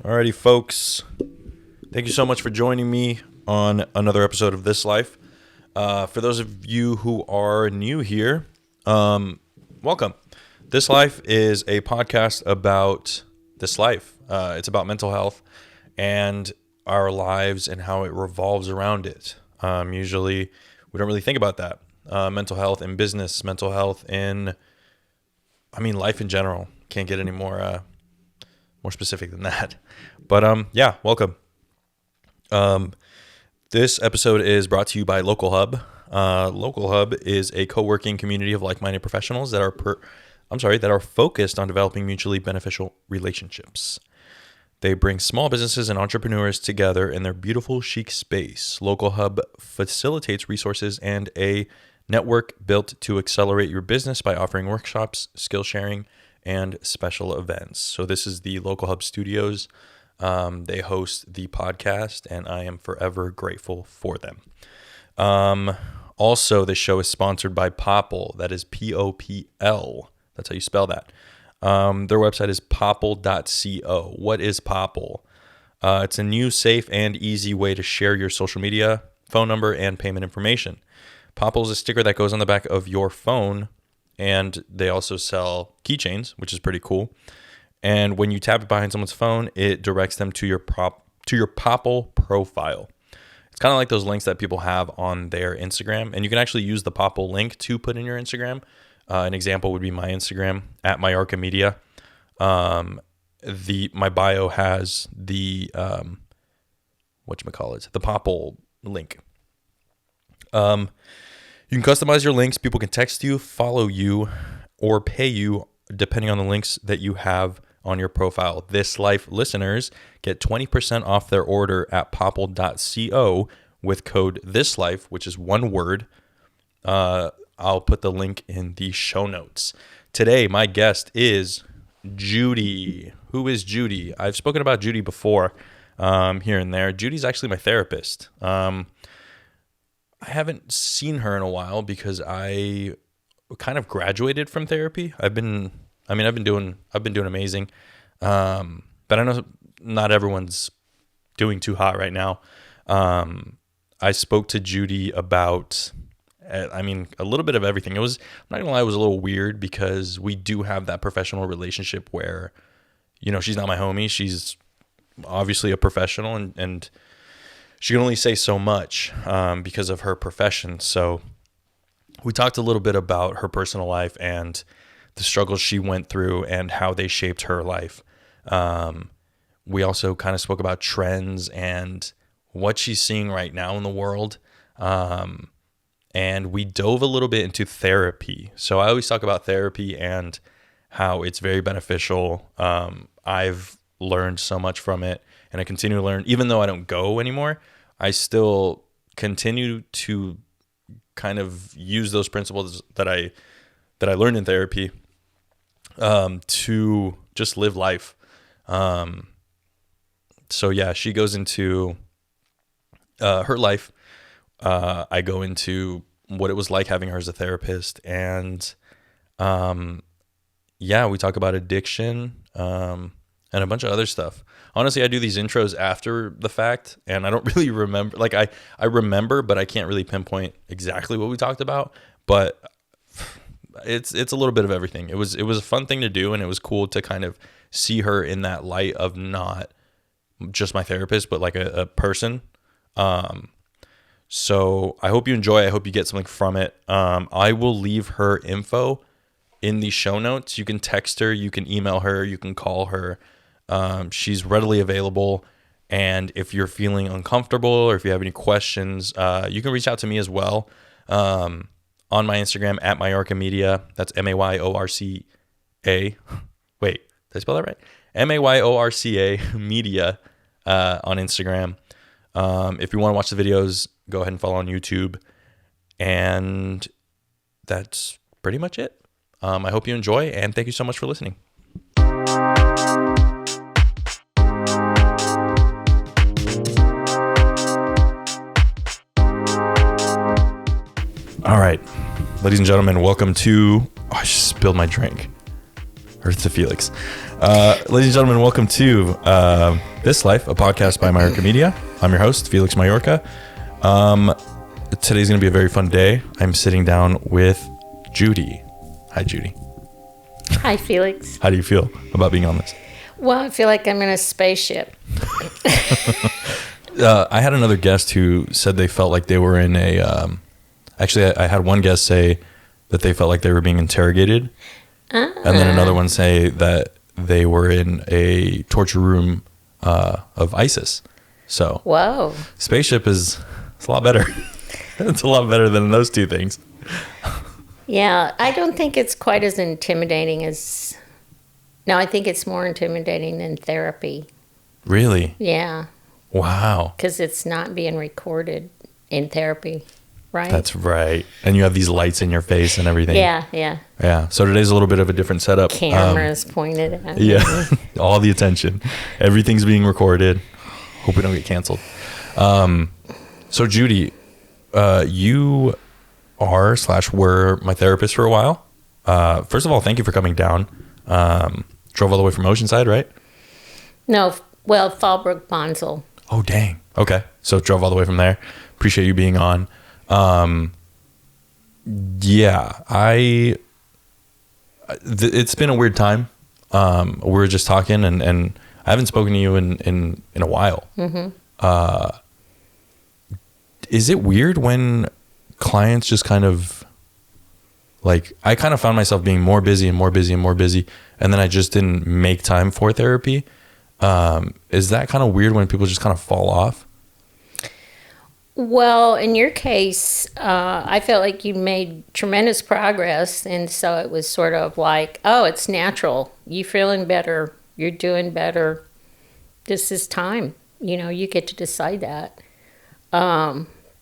Alrighty, folks. Thank you so much for joining me on another episode of This Life. For those of you who are new here, welcome. This Life is a podcast about this life. It's about mental health and our lives and how it revolves around it. Usually, we don't really think about that. Mental health in business, mental health in, life in general. Can't get any more specific than that. But welcome. This episode is brought to you by Local Hub. Local Hub is a co-working community of like-minded professionals that are focused on developing mutually beneficial relationships. They bring small businesses and entrepreneurs together in their beautiful, chic space. Local Hub facilitates resources and a network built to accelerate your business by offering workshops, skill sharing, and special events. So this is the Local Hub Studios. They host the podcast, and I am forever grateful for them. Also, this show is sponsored by Popl. That is Popl. That's how you spell that. Their website is popl.co. What is Popl? It's a new, safe, and easy way to share your social media, phone number, and payment information. Popl is a sticker that goes on the back of your phone, and they also sell keychains, which is pretty cool. And when you tap it behind someone's phone, it directs them to your Popl profile. It's kind of like those links that people have on their Instagram, and you can actually use the Popl link to put in your Instagram. An example would be my Instagram at Mayorca Media. My bio has the the Popl link. You can customize your links. People can text you, follow you, or pay you depending on the links that you have on your profile. This Life listeners get 20% off their order at popl.co with code ThisLife, which is one word. I'll put the link in the show notes. Today, my guest is Judy. Who is Judy? I've spoken about Judy before here and there. Judy's actually my therapist. I haven't seen her in a while because I kind of graduated from therapy. I've been doing amazing. But I know not everyone's doing too hot right now. I spoke to Judy about, a little bit of everything. I'm not gonna lie, it was a little weird because we do have that professional relationship where, she's not my homie. She's obviously a professional and she can only say so much because of her profession. So we talked a little bit about her personal life and the struggles she went through and how they shaped her life. We also kind of spoke about trends and what she's seeing right now in the world. And we dove a little bit into therapy. So I always talk about therapy and how it's very beneficial. I've learned so much from it, and I continue to learn. Even though I don't go anymore, I still continue to kind of use those principles that I learned in therapy to just live life. She goes into her life. I go into what it was like having her as a therapist, and we talk about addiction and a bunch of other stuff. Honestly, I do these intros after the fact, and I don't really remember. Like I remember, but I can't really pinpoint exactly what we talked about. But it's a little bit of everything. It was a fun thing to do, and it was cool to kind of see her in that light of not just my therapist, but like a person. So I hope you enjoy. I hope you get something from it. I will leave her info in the show notes. You can text her, you can email her, you can call her. She's readily available. And if you're feeling uncomfortable or if you have any questions, you can reach out to me as well. On my Instagram at Mayorca Media. That's Mayorca. Wait, did I spell that right? Mayorca Media on Instagram. If you want to watch the videos, go ahead and follow on YouTube. And that's pretty much it. I hope you enjoy, and thank you so much for listening. All right, ladies and gentlemen, welcome to... Oh, I just spilled my drink. Or to Felix. Ladies and gentlemen, welcome to This Life, a podcast by Mayorca Media. I'm your host, Felix Mayorca. Today's going to be a very fun day. I'm sitting down with Judy. Hi, Judy. Hi, Felix. How do you feel about being on this? Well, I feel like I'm in a spaceship. I had another guest who said they felt like they were in a... actually, I had one guest say that they felt like they were being interrogated. And then another one say that they were in a torture room of ISIS. So, whoa, spaceship it's a lot better. It's a lot better than those two things. Yeah, I don't think it's quite as intimidating as... No, I think it's more intimidating than therapy. Really? Yeah. Wow. Because it's not being recorded in therapy, right? That's right. And you have these lights in your face and everything. Yeah. Yeah. So today's a little bit of a different setup. Cameras pointed at me. Yeah. All the attention. Everything's being recorded. Hope we don't get canceled. So Judy, you are / were my therapist for a while. First of all, thank you for coming down. Drove all the way from Oceanside, right? No, well, Fallbrook Bonsall. Oh, dang. Okay. So drove all the way from there. Appreciate you being on. Yeah, it's been a weird time. We were just talking and I haven't spoken to you in a while. Mm-hmm. Is it weird when clients just kind of like, I kind of found myself being more busy and more busy and more busy, and then I just didn't make time for therapy. Is that kind of weird when people just kind of fall off? Well, in your case, I felt like you made tremendous progress, and so it was sort of like, oh, it's natural. You feeling better. You're doing better. This is time. You get to decide that.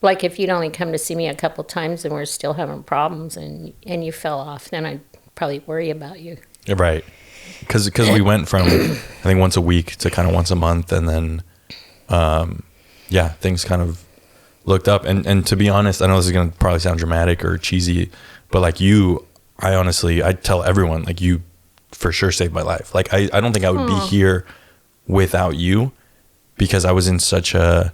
Like if you'd only come to see me a couple times and we're still having problems and you fell off, then I'd probably worry about you. Right. Because we went from, I think, once a week to kind of once a month. And then, things kind of looked up. And to be honest, I know this is going to probably sound dramatic or cheesy, but like I tell everyone, like, you for sure saved my life. Like, I don't think I would be here without you, because I was in such a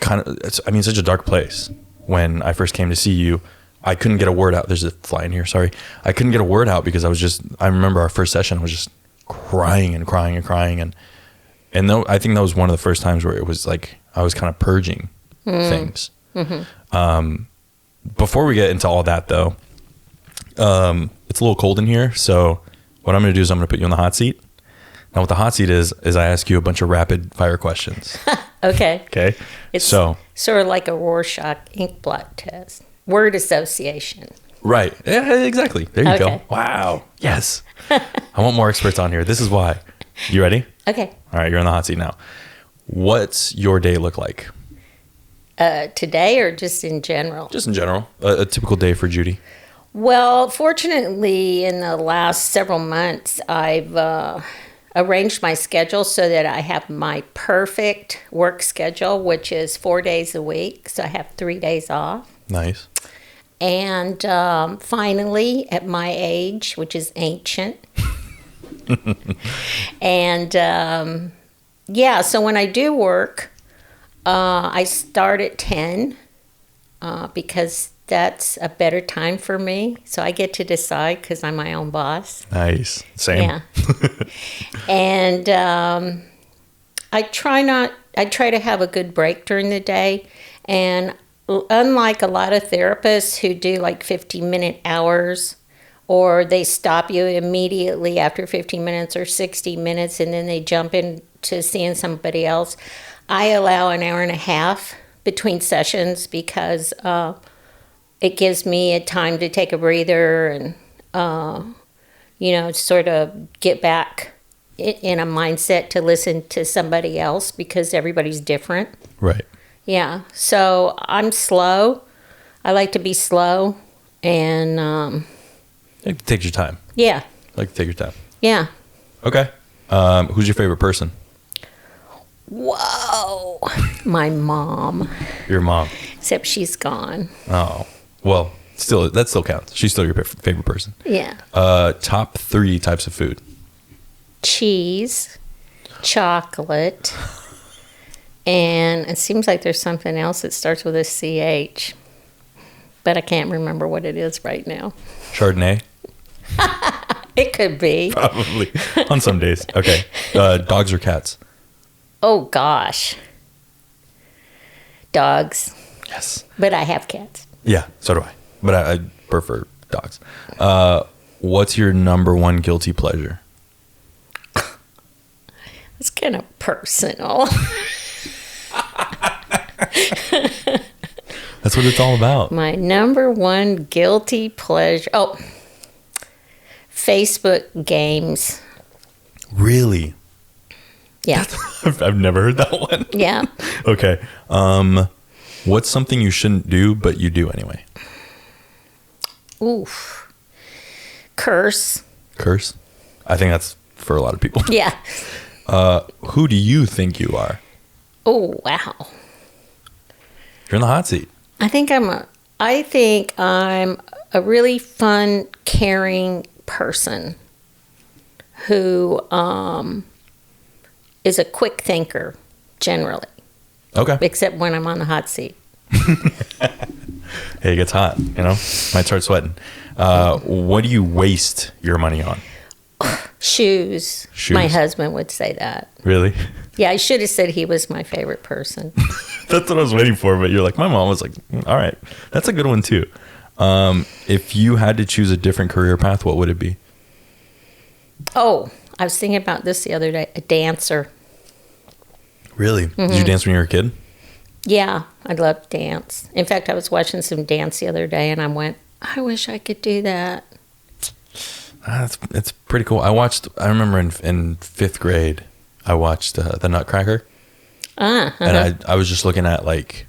such a dark place when I first came to see you. I couldn't get a word out. There's a fly in here. Sorry. I couldn't get a word out because I remember our first session, I was just crying and crying and crying. And though I think that was one of the first times where it was like, I was kind of purging things. Mm-hmm. Before we get into all that though, it's a little cold in here. So what I'm going to do is I'm going to put you on the hot seat. Now what the hot seat is I ask you a bunch of rapid fire questions. Okay. It's so sort of like a Rorschach ink blot test. Word association. Right. Yeah, exactly. There you go. Wow. Yes. I want more experts on here. This is why. You ready? Okay. All right. You're on the hot seat now. What's your day look like? Today or just in general? Just in general. A typical day for Judy. Well, fortunately, in the last several months, I've arranged my schedule so that I have my perfect work schedule, which is 4 days a week. So I have 3 days off. Nice. And finally, at my age, which is ancient, and so when I do work, I start at 10 because that's a better time for me. So I get to decide because I'm my own boss. Nice. Same. Yeah. And I try to have a good break during the day. And unlike a lot of therapists who do like 15-minute hours, or they stop you immediately after 15 minutes or 60 minutes and then they jump into seeing somebody else, I allow an hour and a half between sessions because it gives me a time to take a breather and, sort of get back in a mindset to listen to somebody else because everybody's different. Right. Yeah. So I'm slow. I like to be slow and... Take your time. Yeah. Like to take your time. Yeah. Okay. Who's your favorite person? Whoa. My mom. Your mom. Except she's gone. Oh. Well, that still counts. She's still your favorite person. Yeah. Top 3 types of food. cheese, chocolate, and it seems like there's something else that starts with a CH, but I can't remember what it is right now. Chardonnay? It could be. Probably. On some days. Okay. Dogs or cats? Oh, gosh. Dogs. Yes. But I have cats. Yeah, so do I. But I prefer dogs. What's your number one guilty pleasure? It's kind of personal. That's what it's all about. My number one guilty pleasure. Oh, Facebook games. Really? Yeah. I've never heard that one. Yeah. Okay. What's something you shouldn't do, but you do anyway? Oof. Curse. Curse? I think that's for a lot of people. Yeah. Who do you think you are? Oh, wow. You're in the hot seat. I think I'm a really fun, caring person who is a quick thinker, generally, Okay. except when I'm on the hot seat. Hey, it gets hot, Might start sweating. What do you waste your money on? Shoes. Shoes. My husband would say that. Really? Yeah, I should have said he was my favorite person. That's what I was waiting for, but you're like, my mom was like, all right. That's a good one, too. If you had to choose a different career path, what would it be? Oh, I was thinking about this the other day. A dancer. Really? Did you dance when you were a kid? Yeah, I love to dance. In fact, I was watching some dance the other day, and I went, I wish I could do that. It's pretty cool. I remember in fifth grade, I watched the Nutcracker. And I was just looking at, like,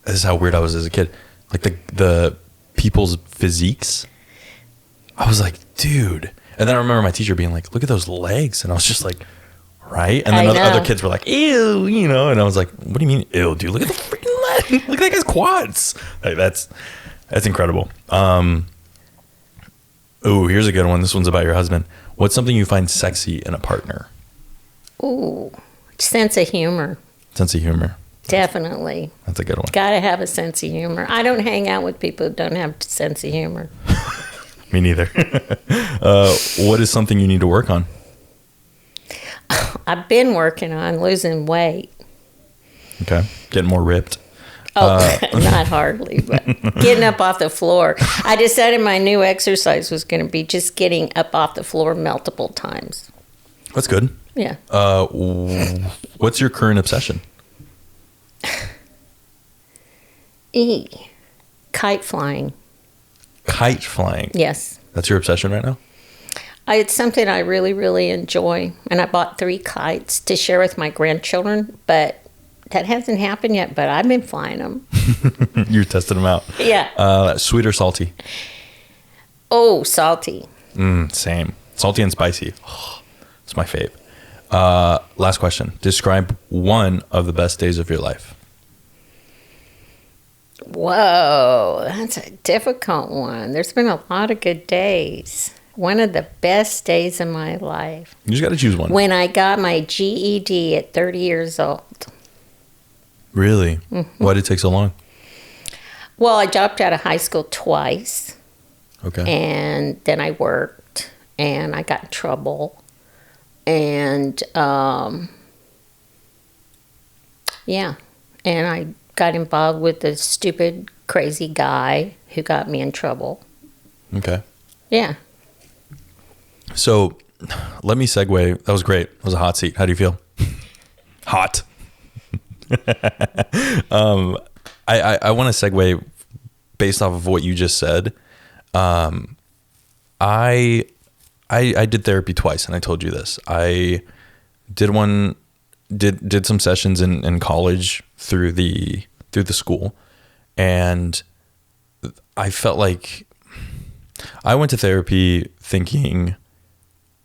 this is how weird I was as a kid. Like, the people's physiques. I was like, dude. And then I remember my teacher being like, look at those legs. And I was just like, right? And then other kids were like, ew, And I was like, what do you mean, ew, dude? Look at the freaking leg. Look at that guy's quads. Like, that's incredible. Oh, here's a good one. This one's about your husband. What's something you find sexy in a partner? Ooh, sense of humor. Sense of humor. Definitely. That's a good one. Gotta have a sense of humor. I don't hang out with people who don't have a sense of humor. Me neither. What is something you need to work on? I've been working on losing weight. Okay. Getting more ripped. Oh, not hardly, but getting up off the floor. I decided my new exercise was going to be just getting up off the floor multiple times. That's good. Yeah. What's your current obsession? Kite flying. Kite flying? Yes. That's your obsession right now? It's something I really, really enjoy. And I bought 3 kites to share with my grandchildren, but that hasn't happened yet, but I've been flying them. You're testing them out. Yeah. Sweet or salty? Oh, salty. Same. Salty and spicy. Oh, it's my fave. Last question. Describe one of the best days of your life. Whoa, that's a difficult one. There's been a lot of good days. One of the best days of my life. You just got to choose one. When I got my GED at 30 years old. Really? Mm-hmm. Why did it take so long? Well, I dropped out of high school twice. Okay. And then I worked, and I got in trouble. And, yeah. And I got involved with a stupid, crazy guy who got me in trouble. Okay. Yeah. So, let me segue. That was great. It was a hot seat. How do you feel? Hot. I want to segue based off of what you just said. I did therapy twice, and I told you this. I did some sessions in college through the school, and I felt like I went to therapy thinking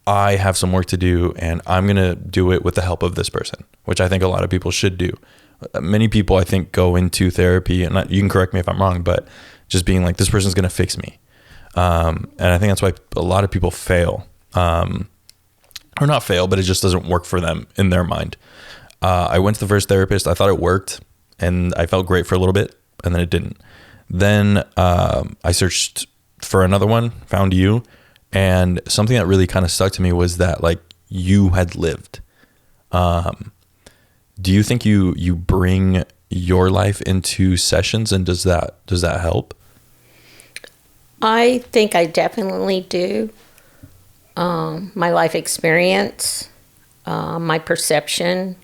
I have some work to do, and I'm going to do it with the help of this person, which I think a lot of people should do. Many people, I think, go into therapy, and you can correct me if I'm wrong, but just being like, this person's going to fix me. And I think that's why a lot of people fail. or not fail, but it just doesn't work for them in their mind. I went to the first therapist. I thought it worked, and I felt great for a little bit, and then it didn't. Then I searched for another one, found you, and something that really kind of stuck to me was that like you had lived. Do you think you bring your life into sessions, and does that help? I think I definitely do. My life experience, my perception,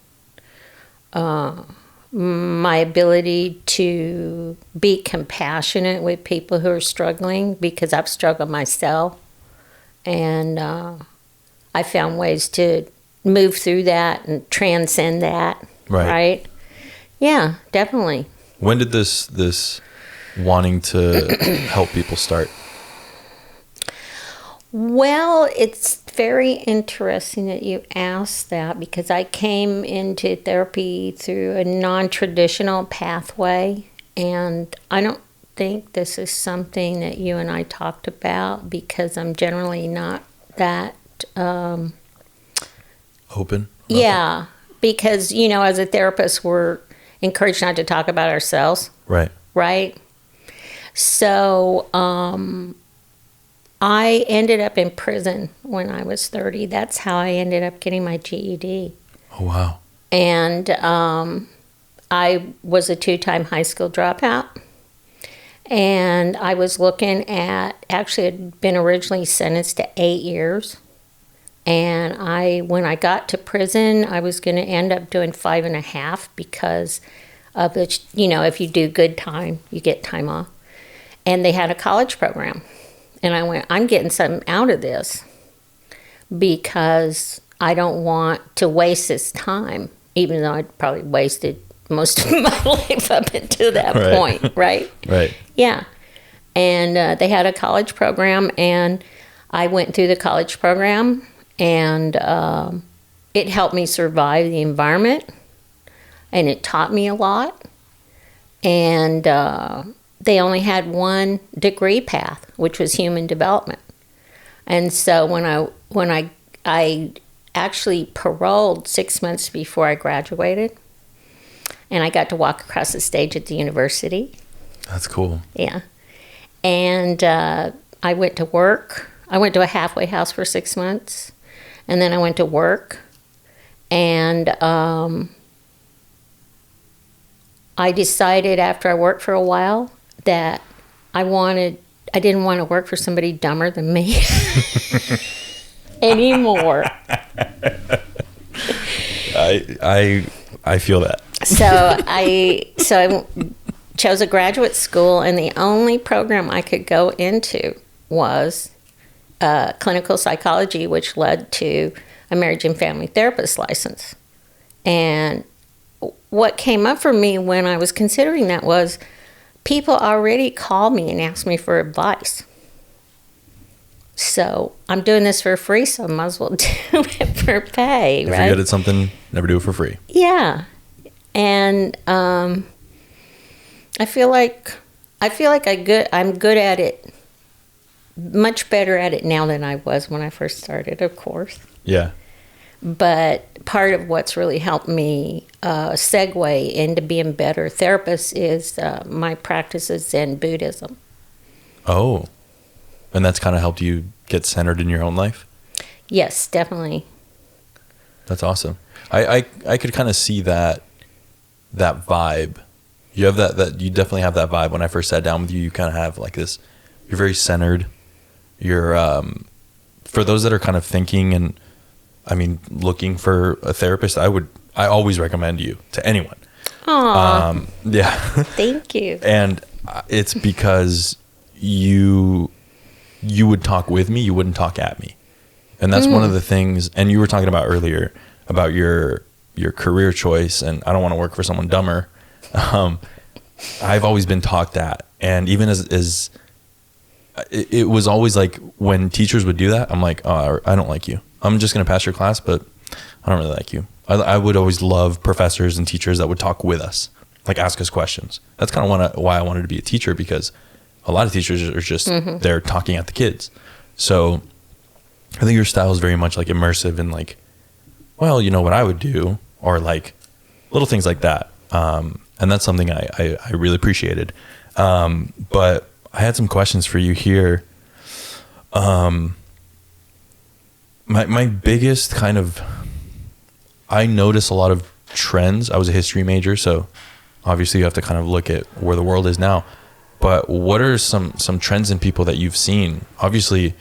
my ability to be compassionate with people who are struggling, because I've struggled myself, and I found ways to move through that and transcend that. Right? Yeah, definitely. When did this wanting to help people start? Well, it's very interesting that you asked that, because I came into therapy through a non-traditional pathway, and I don't think this is something that you and I talked about, because I'm generally not that open. Yeah, because as a therapist, we're encouraged not to talk about ourselves. Right. So I ended up in prison when I was 30. That's how I ended up getting my GED. Oh, wow. And I was a 2-time high school dropout. And I was looking at, actually had been originally sentenced to 8 years. And when I got to prison, I was going to end up doing 5.5 because of the, if you do good time, you get time off. And they had a college program. And I went, I'm getting something out of this because I don't want to waste this time, even though I'd probably wasted most of my life up until that point, right? Right. Yeah. And they had a college program, and I went through the college program, and it helped me survive the environment, and it taught me a lot. And they only had one degree path, which was human development. And so when I actually paroled 6 months before I graduated, and I got to walk across the stage at the university. That's cool. Yeah. And I went to work. I went to a halfway house for 6 months, and then I went to work, and I decided after I worked for a while that I didn't want to work for somebody dumber than me anymore. I feel that. So I chose a graduate school, and the only program I could go into was clinical psychology, which led to a marriage and family therapist license. And what came up for me when I was considering that was people already called me and asked me for advice. So I'm doing this for free, so I might as well do it for pay, right? If you're good at something, never do it for free. Yeah. And I feel like I'm good at it, much better at it now than I was when I first started, of course. Yeah. But part of what's really helped me segue into being a better therapist is my practices in Buddhism. Oh. And that's kind of helped you get centered in your own life? Yes, definitely. That's awesome. I could kind of see that vibe. You have that you definitely have that vibe. When I first sat down with you, you kind of have like this, you're very centered. You're for those that are kind of thinking and looking for a therapist, I always recommend you to anyone. Aww. Yeah. Thank you. And it's because you would talk with me, you wouldn't talk at me. And that's one of the things, and you were talking about earlier about your career choice, and I don't want to work for someone dumber. I've always been talked at, and even as it was always like when teachers would do that, I'm like, oh, I don't like you. I'm just going to pass your class, but I don't really like you. I would always love professors and teachers that would talk with us, like ask us questions. That's kind of why I wanted to be a teacher, because a lot of teachers are just there talking at the kids. So I think your style is very much like immersive and like, well, you know what I would do, or like little things like that. And that's something I really appreciated. But I had some questions for you here. My biggest kind of, I notice a lot of trends. I was a history major, so obviously you have to kind of look at where the world is now. But what are some trends in people that you've seen? Obviously,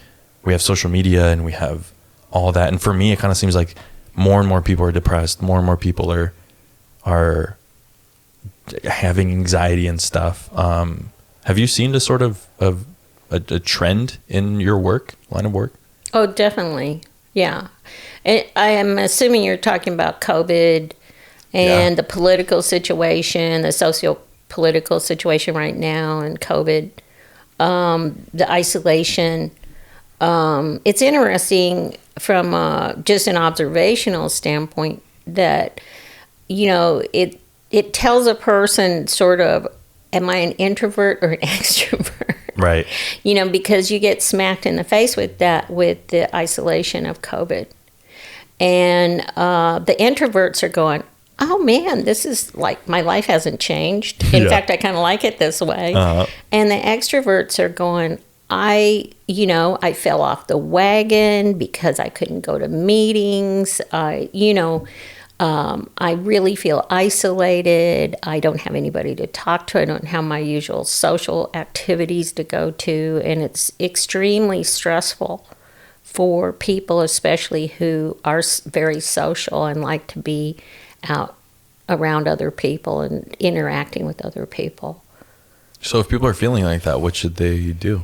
we have social media and we have all that. And for me, it kind of seems like more and more people are depressed. More and more people are having anxiety and stuff. Have you seen a sort of a trend in your line of work? Oh, definitely. Yeah. I am assuming you're talking about COVID and the political situation, the socio-political situation right now, and COVID, the isolation. It's interesting from just an observational standpoint that, you know, it tells a person sort of, am I an introvert or an extrovert? Right. You know, because you get smacked in the face with that, with the isolation of COVID. And the introverts are going, oh man, this is like, my life hasn't changed. In fact, I kind of like it this way. And the extroverts are going, I fell off the wagon because I couldn't go to meetings. I really feel isolated. I don't have anybody to talk to. I don't have my usual social activities to go to. And it's extremely stressful for people, especially who are very social and like to be out around other people and interacting with other people. So if people are feeling like that, what should they do?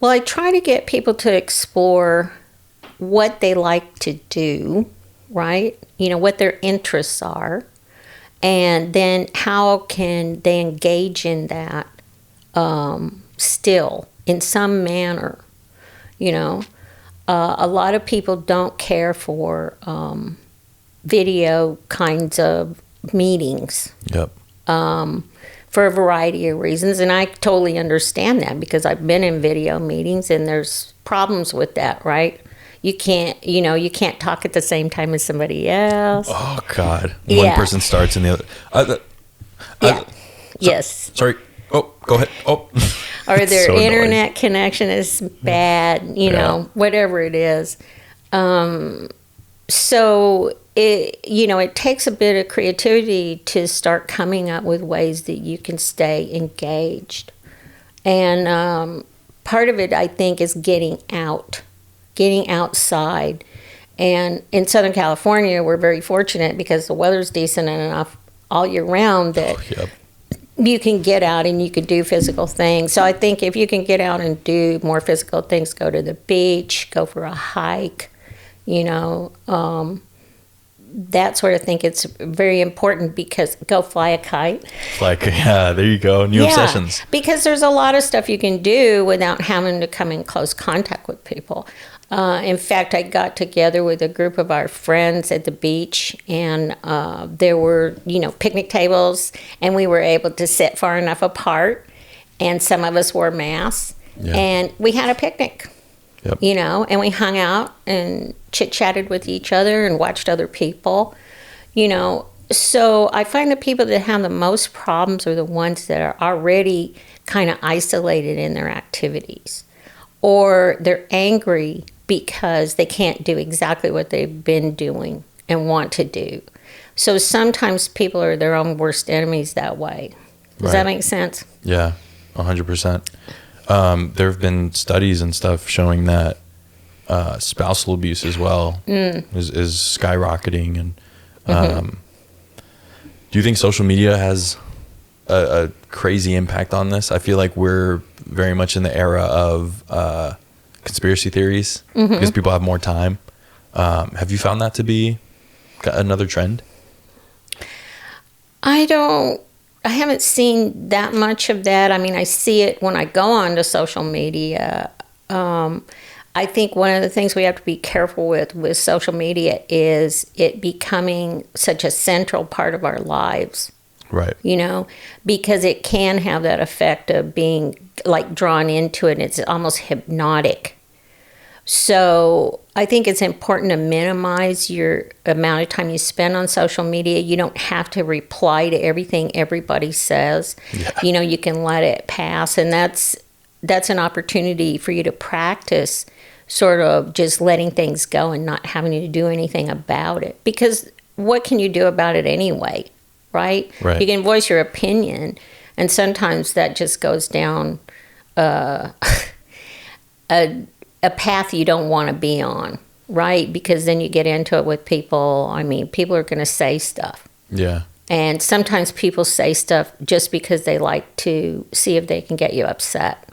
Well, I try to get people to explore what they like to do, right? You know, what their interests are, and then how can they engage in that still in some manner. You know, a lot of people don't care for video kinds of meetings. Yep. For a variety of reasons, and I totally understand that because I've been in video meetings and there's problems with that, right? You can't talk at the same time as somebody else. Oh God! One person starts and the other. Yes. Sorry. Oh, go ahead. Oh. Or their so internet connection is bad. You know, whatever it is. So it takes a bit of creativity to start coming up with ways that you can stay engaged. And part of it, I think, is getting outside. And in Southern California, we're very fortunate because the weather's decent enough all year round that you can get out and you can do physical things. So I think if you can get out and do more physical things, go to the beach, go for a hike, that sort of thing. It's very important because go fly a kite. There you go. New obsessions. Because there's a lot of stuff you can do without having to come in close contact with people. In fact, I got together with a group of our friends at the beach, and there were, picnic tables, and we were able to sit far enough apart, and some of us wore masks, and we had a picnic. Yep. And we hung out and chit-chatted with each other and watched other people, So I find the people that have the most problems are the ones that are already kind of isolated in their activities. Or they're angry because they can't do exactly what they've been doing and want to do. So sometimes people are their own worst enemies that way. Does that make sense? Yeah, 100%. There have been studies and stuff showing that spousal abuse as well is skyrocketing. And do you think social media has a crazy impact on this? I feel like we're very much in the era of conspiracy theories because people have more time. Have you found that to be another trend? I haven't seen that much of that. I mean, I see it when I go onto social media. I think one of the things we have to be careful with social media is it becoming such a central part of our lives. Right. Because it can have that effect of being like drawn into it. It's almost hypnotic. So I think it's important to minimize your amount of time you spend on social media. You don't have to reply to everything everybody says. Yeah. You can let it pass, and that's an opportunity for you to practice sort of just letting things go and not having to do anything about it. Because what can you do about it anyway, right? Right. You can voice your opinion, and sometimes that just goes down a path you don't want to be on, right? Because then you get into it with people. I mean, people are going to say stuff. Yeah. And sometimes people say stuff just because they like to see if they can get you upset.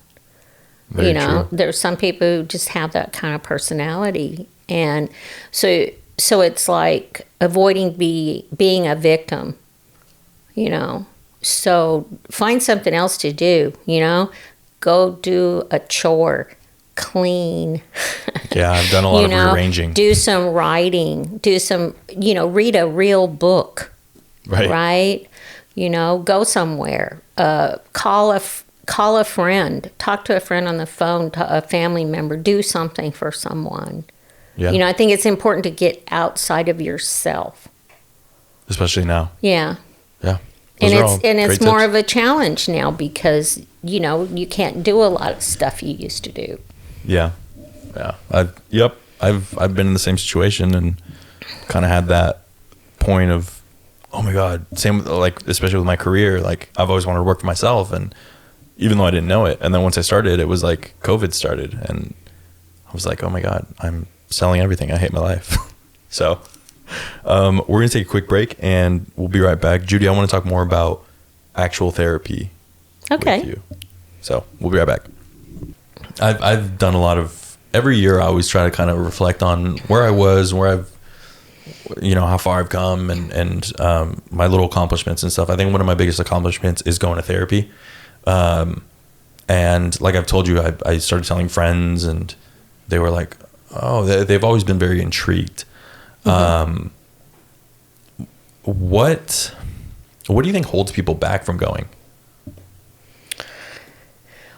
Very true. There's some people who just have that kind of personality. And so it's like avoiding being a victim, So find something else to do, Go do a chore. Clean. Yeah, I've done a lot of rearranging. Do some writing. Do some, read a real book. Right. Go somewhere. Call a friend. Talk to a friend on the phone, to a family member. Do something for someone. Yeah. I think it's important to get outside of yourself. Especially now. Yeah. Yeah. And it's more of a challenge now because, you can't do a lot of stuff you used to do. Yeah. Yeah. I've been in the same situation and kind of had that point of, oh my God, same, like, especially with my career, like I've always wanted to work for myself. And even though I didn't know it, and then once I started, it was like COVID started and I was like, oh my God, I'm selling everything. I hate my life. So, we're going to take a quick break and we'll be right back. Judy, I want to talk more about actual therapy. Okay. With you. So we'll be right back. I've done a lot of, every year I always try to kind of reflect on where I was, where I've, how far I've come and my little accomplishments and stuff. I think one of my biggest accomplishments is going to therapy. And like I've told you, I started telling friends and they were like, oh, they've always been very intrigued. Mm-hmm. What do you think holds people back from going?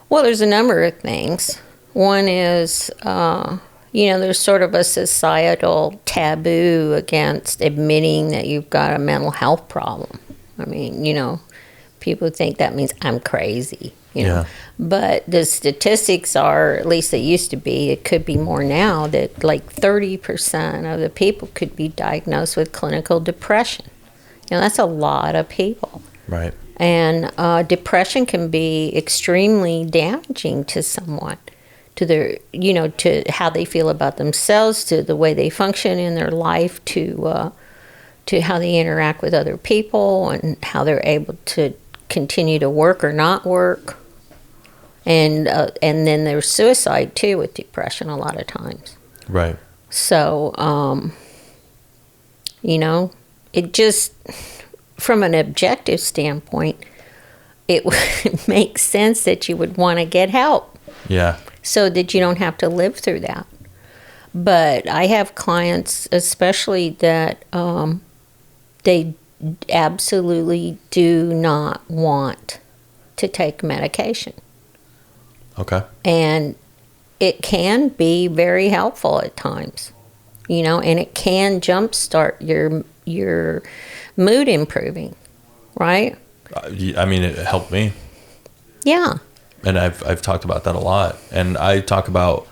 Well, there's a number of things. One is, there's sort of a societal taboo against admitting that you've got a mental health problem. I mean, people think that means I'm crazy, Yeah. But the statistics are, at least they used to be, it could be more now, that like 30% of the people could be diagnosed with clinical depression. That's a lot of people. Right. And depression can be extremely damaging to someone, to their, to how they feel about themselves, to the way they function in their life, to how they interact with other people, and how they're able to continue to work or not work. And then there's suicide too with depression a lot of times. Right. So, it just, from an objective standpoint, it would make sense that you would want to get help. Yeah. So that you don't have to live through that. But I have clients, especially that they absolutely do not want to take medication. Okay. And it can be very helpful at times, and it can jumpstart your mood improving, right? I mean, it helped me. Yeah. And I've talked about that a lot. And I talk about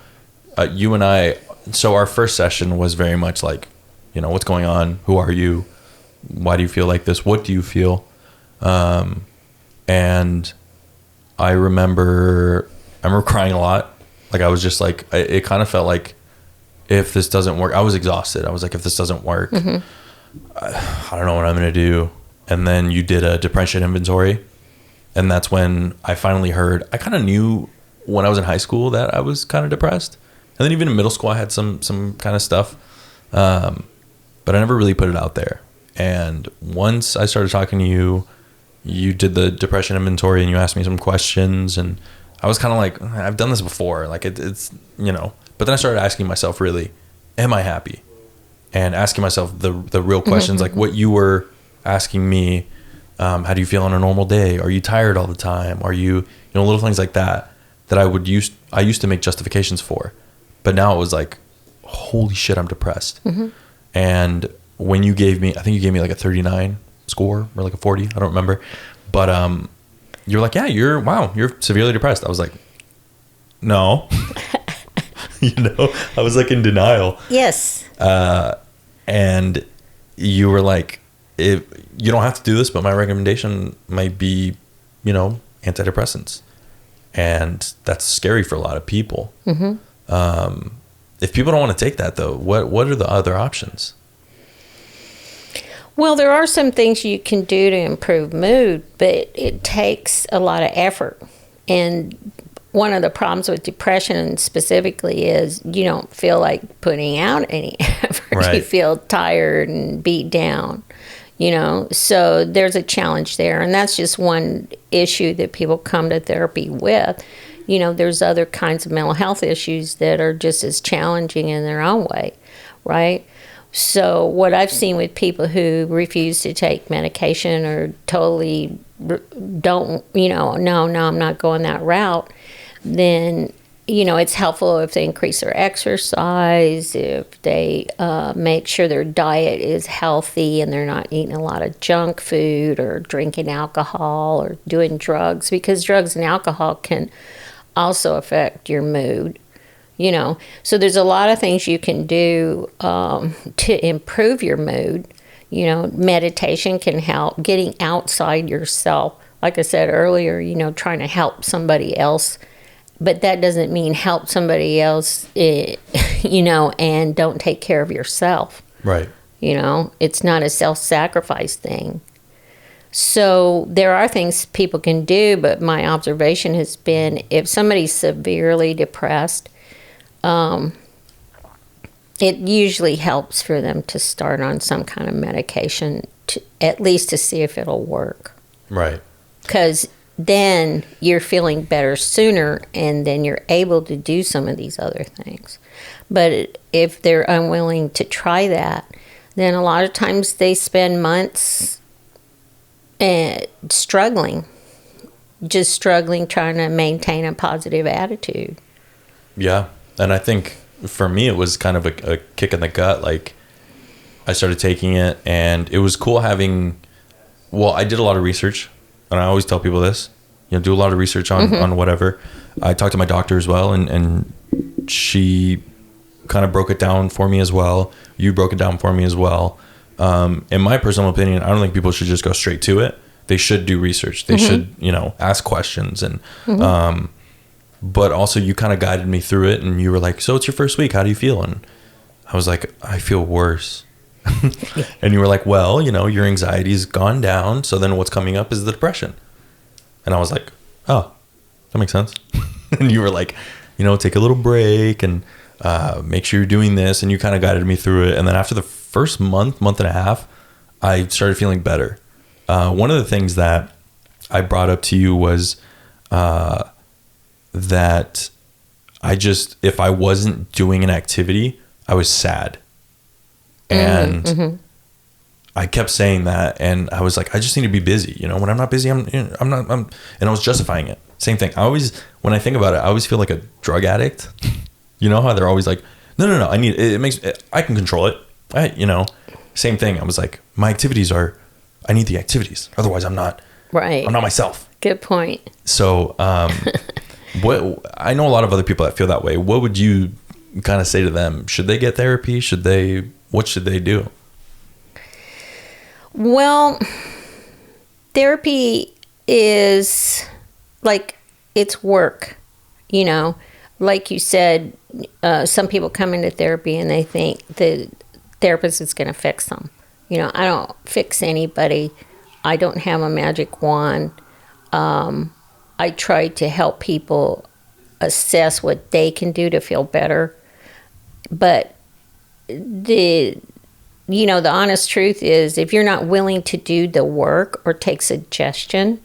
you and I. So our first session was very much like, what's going on? Who are you? Why do you feel like this? What do you feel? And I remember crying a lot. Like I was just like, it kind of felt like if this doesn't work, I was exhausted. I was like, if this doesn't work, mm-hmm. I don't know what I'm going to do. And then you did a depression inventory. And that's when I finally heard, I kind of knew when I was in high school that I was kind of depressed. And then even in middle school, I had some kind of stuff. But I never really put it out there. And once I started talking to you, you did the depression inventory and you asked me some questions. And I was kind of like, I've done this before. Like it's, but then I started asking myself, really, am I happy? And asking myself the real questions, like what you were asking me. How do you feel on a normal day? Are you tired all the time? Are you, little things like that I used to make justifications for. But now it was like, holy shit, I'm depressed. And when you gave me, I think you gave me like a 39 score or like a 40, I don't remember. But you're like, yeah, you're severely depressed. I was like, no. I was like in denial. Yes. And you were like, you don't have to do this, but my recommendation might be, antidepressants. And that's scary for a lot of people. If people don't want to take that though, what are the other options? Well, there are some things you can do to improve mood, but it takes a lot of effort. And one of the problems with depression specifically is you don't feel like putting out any effort. Right. You feel tired and beat down, So there's a challenge there. And that's just one issue that people come to therapy with. There's other kinds of mental health issues that are just as challenging in their own way, right? So what I've seen with people who refuse to take medication or totally don't, no, I'm not going that route, then, it's helpful if they increase their exercise, if they make sure their diet is healthy and they're not eating a lot of junk food or drinking alcohol or doing drugs, because drugs and alcohol can also affect your mood. So there's a lot of things you can do to improve your mood. Meditation can help, getting outside yourself. Like I said earlier, trying to help somebody else. But that doesn't mean help somebody else, and don't take care of yourself. Right. It's not a self-sacrifice thing. So there are things people can do, but my observation has been if somebody's severely depressed, it usually helps for them to start on some kind of medication, at least to see if it'll work. Right. Because then you're feeling better sooner, and then you're able to do some of these other things. But if they're unwilling to try that, then a lot of times they spend months struggling, trying to maintain a positive attitude. Yeah. And I think for me, it was kind of a kick in the gut. Like, I started taking it, and it was cool having, I did a lot of research, and I always tell people this, do a lot of research on whatever. I talked to my doctor as well, and she kind of broke it down for me as well. You broke it down for me as well. In my personal opinion, I don't think people should just go straight to it. They should do research. They should, ask questions. And, but also you kind of guided me through it, and you were like, so it's your first week. How do you feel? And I was like, I feel worse. And you were like, well, your anxiety's gone down. So then what's coming up is the depression. And I was like, oh, that makes sense. And you were like, take a little break and make sure you're doing this. And you kind of guided me through it. And then after the first month and a half, I started feeling better. One of the things that I brought up to you was that if I wasn't doing an activity, I was sad. And I kept saying that, and I was like, I just need to be busy. When I'm not busy, I'm not, and I was justifying it. Same thing. When I think about it, I always feel like a drug addict. How they're always like, no, I need, I can control it. Same thing. I was like, my activities I need the activities. Otherwise I'm not myself. Good point. So, I know a lot of other people that feel that way. What would you kind of say to them? Should they get therapy? What should they do? Well, therapy is it's work, like you said, some people come into therapy and they think the therapist is going to fix them. I don't fix anybody. I don't have a magic wand. I try to help people assess what they can do to feel better. But the honest truth is, if you're not willing to do the work or take suggestion,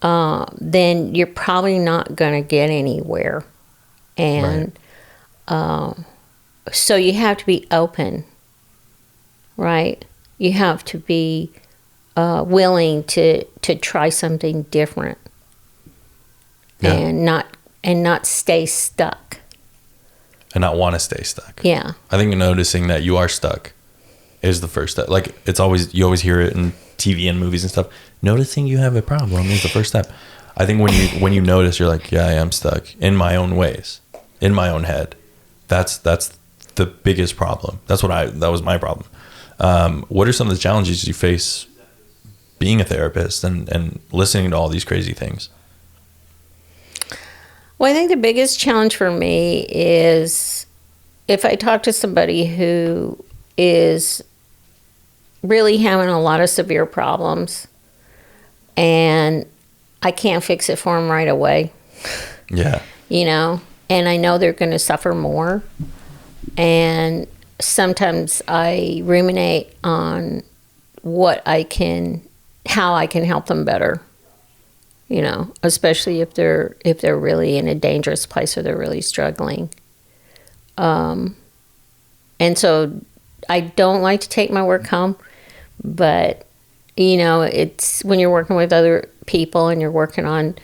then you're probably not going to get anywhere. And so you have to be open, right? You have to be willing to try something different, and not stay stuck. and not want to stay stuck. Yeah. I think noticing that you are stuck is the first step. Like, you always hear it in TV and movies and stuff. Noticing you have a problem is the first step. I think when you notice, you're like, yeah, I am stuck in my own ways, in my own head. That's the biggest problem. That was my problem. What are some of the challenges you face being a therapist and listening to all these crazy things? Well, I think the biggest challenge for me is if I talk to somebody who is really having a lot of severe problems and I can't fix it for them right away. Yeah. You know, and I know they're going to suffer more. And sometimes I ruminate on how I can help them better. You know, especially if they're really in a dangerous place or they're really struggling. And so I don't like to take my work home, but you know, it's when you're working with other people and you're working on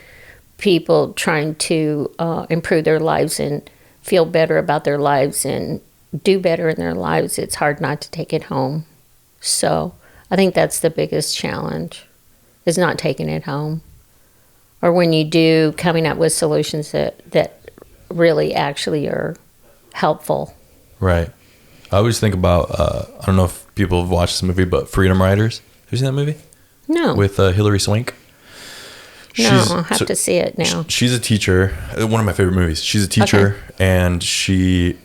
people trying to improve their lives and feel better about their lives and do better in their lives, it's hard not to take it home. So I think that's the biggest challenge, is not taking it home. Or when you do, coming up with solutions that really actually are helpful. Right. I always think about, I don't know if people have watched this movie, but Freedom Riders. Have you seen that movie? No. With Hilary Swank? I'll have to see it now. She's a teacher. One of my favorite movies. She's a teacher, and she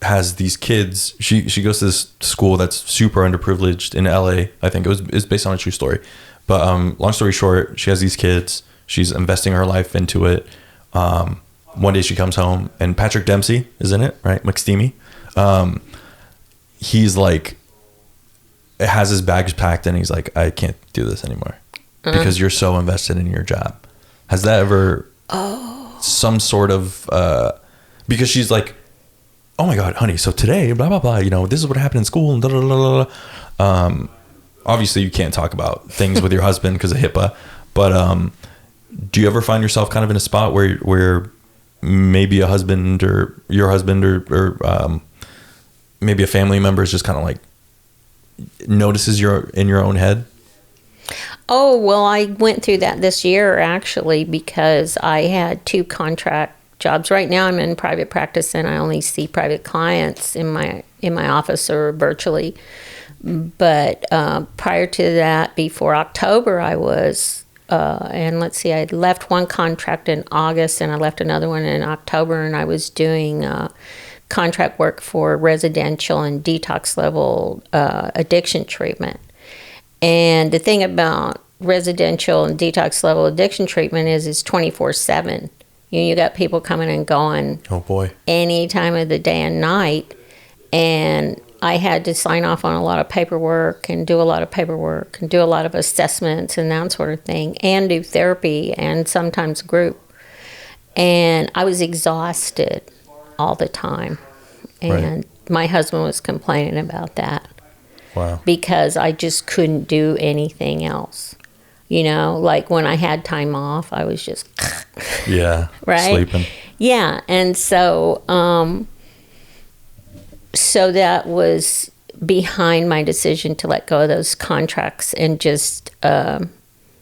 has these kids. She goes to this school that's super underprivileged in LA. I think it's based on a true story. But long story short, she has these kids. She's investing her life into it. One day she comes home, and Patrick Dempsey is in it, right? McSteamy. He's like, has his bags packed, and he's like, I can't do this anymore. Because you're so invested in your job. Has that ever some sort of because she's like, oh my God, honey, so today, blah blah blah, you know, this is what happened in school and blah, blah, blah, blah. Obviously you can't talk about things with your husband because of HIPAA, but do you ever find yourself kind of in a spot where maybe a husband or your husband or maybe a family member is just kind of like notices you're in your own head? Oh, well, I went through that this year, actually, because I had 2 contract jobs. Right now I'm in private practice, and I only see private clients in my office or virtually. But prior to that, before October, I was, and let's see, I left one contract in August, and I left another one in October, and I was doing contract work for residential and detox level addiction treatment. And the thing about residential and detox level addiction treatment is it's 24/7. You got people coming and going. Oh boy. Any time of the day and night. And I had to sign off on a lot of paperwork and do a lot of assessments and that sort of thing, and do therapy and sometimes group. And I was exhausted all the time. And my husband was complaining about that. Wow. Because I just couldn't do anything else. You know, like when I had time off, I was just yeah, right? Sleeping. Yeah, and so so that was behind my decision to let go of those contracts and just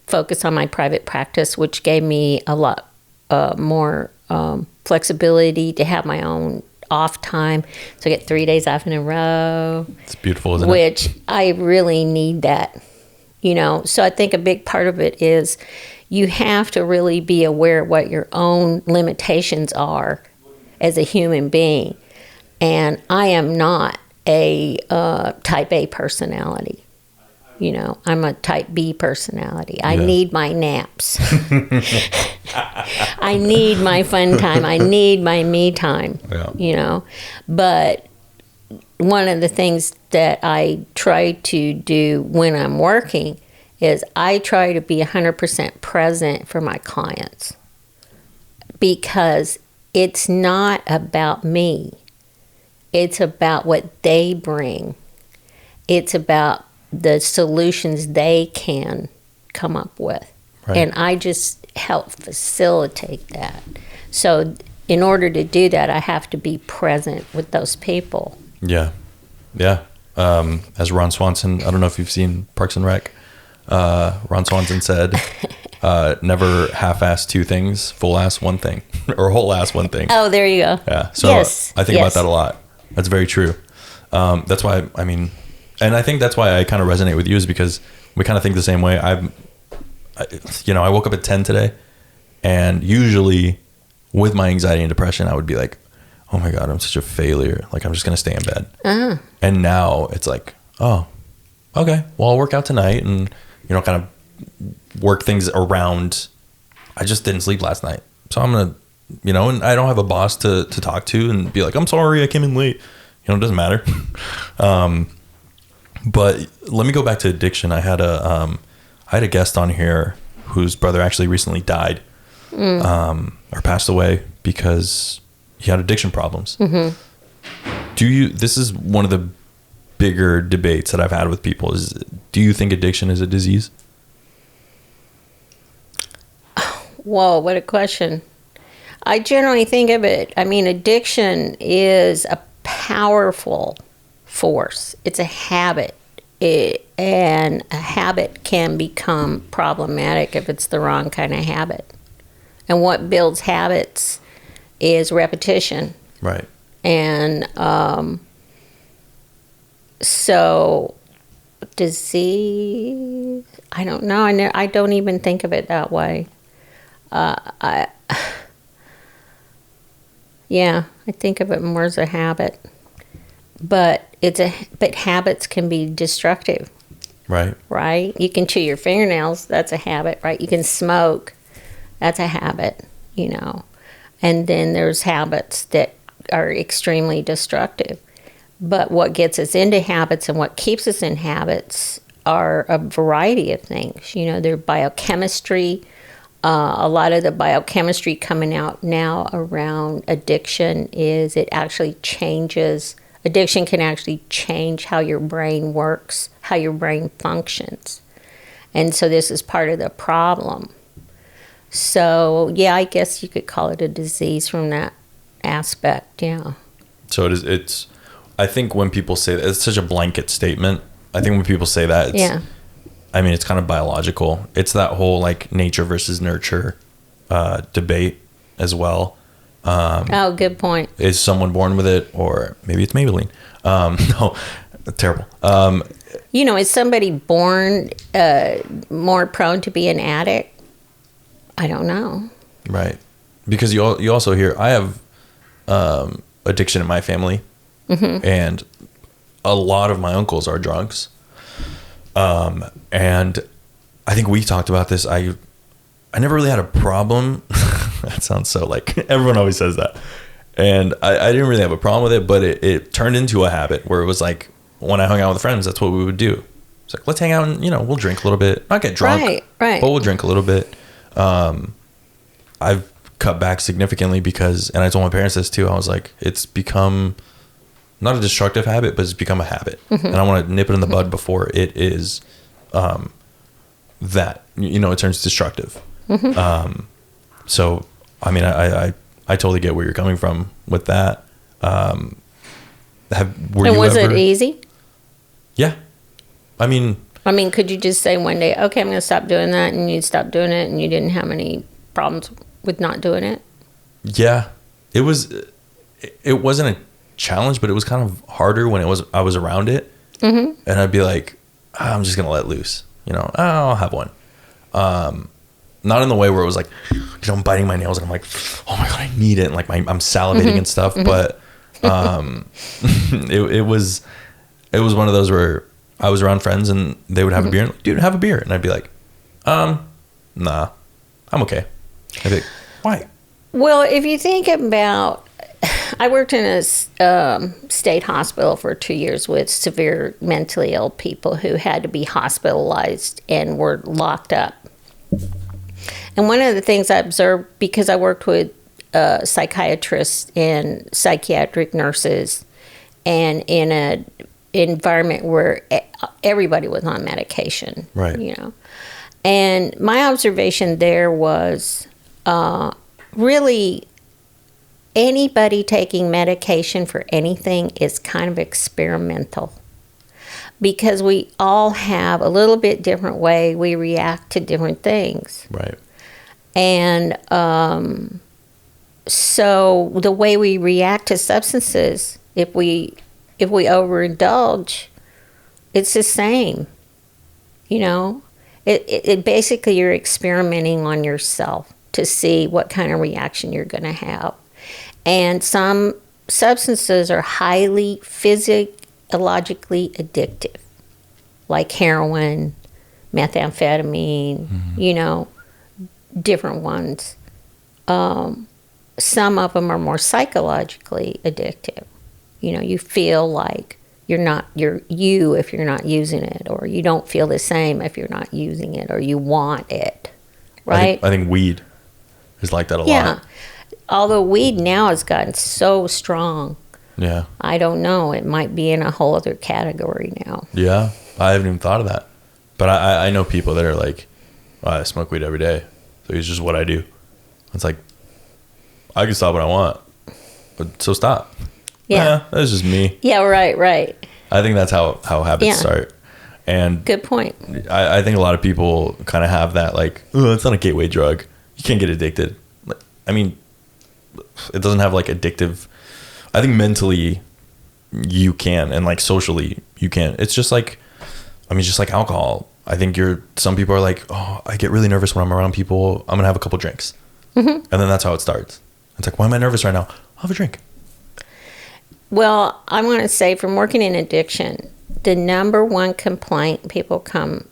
focus on my private practice, which gave me a lot more flexibility to have my own off time. So I get 3 days off in a row. It's beautiful, isn't it? Which I really need that, you know. So I think a big part of it is you have to really be aware of what your own limitations are as a human being. And I am not a type A personality. You know, I'm a type B personality. I need my naps. I need my fun time. I need my me time, you know. But one of the things that I try to do when I'm working is I try to be 100% present for my clients, because it's not about me. It's about what they bring. It's about the solutions they can come up with. Right. And I just help facilitate that. So in order to do that, I have to be present with those people. Yeah. Yeah. As Ron Swanson, I don't know if you've seen Parks and Rec. Ron Swanson said, never half-ass two things, full-ass one thing, or whole-ass one thing. Oh, there you go. Yeah. So yes. I think about that a lot. That's very true. That's why, I mean, and I think that's why I kind of resonate with you, is because we kind of think the same way. I woke up at 10 today, and usually with my anxiety and depression, I would be like, oh my God, I'm such a failure. Like, I'm just going to stay in bed. Uh-huh. And now it's like, oh, okay, well, I'll work out tonight and, kind of work things around. I just didn't sleep last night. So I'm going to, and I don't have a boss to talk to and be like, I'm sorry, I came in late. It doesn't matter. But let me go back to addiction. I had a guest on here whose brother actually recently died, or passed away because he had addiction problems. Mm-hmm. This is one of the bigger debates that I've had with people is, do you think addiction is a disease? Whoa, what a question. I generally think of it, addiction is a powerful force. It's a habit. And a habit can become problematic if it's the wrong kind of habit. And what builds habits is repetition. Right. And so disease, I don't know. I don't even think of it that way. I think of it more as a habit. But habits can be destructive. Right. Right? You can chew your fingernails, that's a habit, right? You can smoke, that's a habit, And then there's habits that are extremely destructive. But what gets us into habits and what keeps us in habits are a variety of things. Their biochemistry. A lot of the biochemistry coming out now around addiction is addiction can actually change how your brain works, how your brain functions. And so this is part of the problem. So, I guess you could call it a disease from that aspect, yeah. So it's I think when people say that, it's such a blanket statement. I think when people say that, it's kind of biological. It's that whole like nature versus nurture debate as well. Good point. Is someone born with it, or maybe it's Maybelline? No, terrible. Is somebody born more prone to be an addict? I don't know. Right, because you also hear I have addiction in my family, mm-hmm. and a lot of my uncles are drunks, and I think we talked about this. I never really had a problem. That sounds so like everyone always says that. And I didn't really have a problem with it, but it turned into a habit where it was like when I hung out with friends, that's what we would do. It's like, let's hang out and, we'll drink a little bit. Not get drunk, right. But we'll drink a little bit. I've cut back significantly and I told my parents this too. I was like, it's become not a destructive habit, but it's become a habit. Mm-hmm. And I want to nip it in the bud before it is that, it turns destructive. Mm-hmm. So, I totally get where you're coming from with that. Was it easy? Yeah. Could you just say one day, okay, I'm going to stop doing that, and you stopped doing it, and you didn't have any problems with not doing it? Yeah. It wasn't a challenge, but it was kind of harder when I was around it. Mm-hmm. And I'd be like, I'm just going to let loose. I'll have one. Not in the way where it was like, I'm biting my nails and I'm like, oh my God, I need it. And like I'm salivating mm-hmm. and stuff. Mm-hmm. But it was one of those where I was around friends and they would have mm-hmm. a beer and like, dude, have a beer. And I'd be like, nah, I'm okay. I'd be like, why? Well, if you think about, I worked in a state hospital for 2 years with severe mentally ill people who had to be hospitalized and were locked up. And one of the things I observed, because I worked with psychiatrists and psychiatric nurses, and in an environment where everybody was on medication, right? And my observation there was really anybody taking medication for anything is kind of experimental, because we all have a little bit different way we react to different things. Right. And so the way we react to substances, if we overindulge, it's the same. You know, it basically, you're experimenting on yourself to see what kind of reaction you're going to have. And some substances are highly physiologically addictive, like heroin, methamphetamine, you know, different ones. Some of them are more psychologically addictive. You know, you feel like you're you if you're not using it, or you don't feel the same if you're not using it, or you want it, right? I think weed is like that a Yeah. lot. Although weed now has gotten so strong, Yeah. I don't know. It might be in a whole other category now. Yeah. I haven't even thought of that. But I know people that are like, I smoke weed every day, so it's just what I do. It's like, I can stop when I want, but so stop. Yeah. That's just me. Yeah, right. I think that's how habits Yeah. start. And Good point. I think a lot of people kind of have that, like, oh, it's not a gateway drug. You can't get addicted. I mean, it doesn't have like addictive. I think mentally you can, and like socially you can. It's just like, I mean, just like alcohol. I think some people are like, oh, I get really nervous when I'm around people. I'm going to have a couple drinks. And then that's how it starts. It's like, why am I nervous right now? I'll have a drink. Well, I want to say, from working in addiction, the number one complaint people come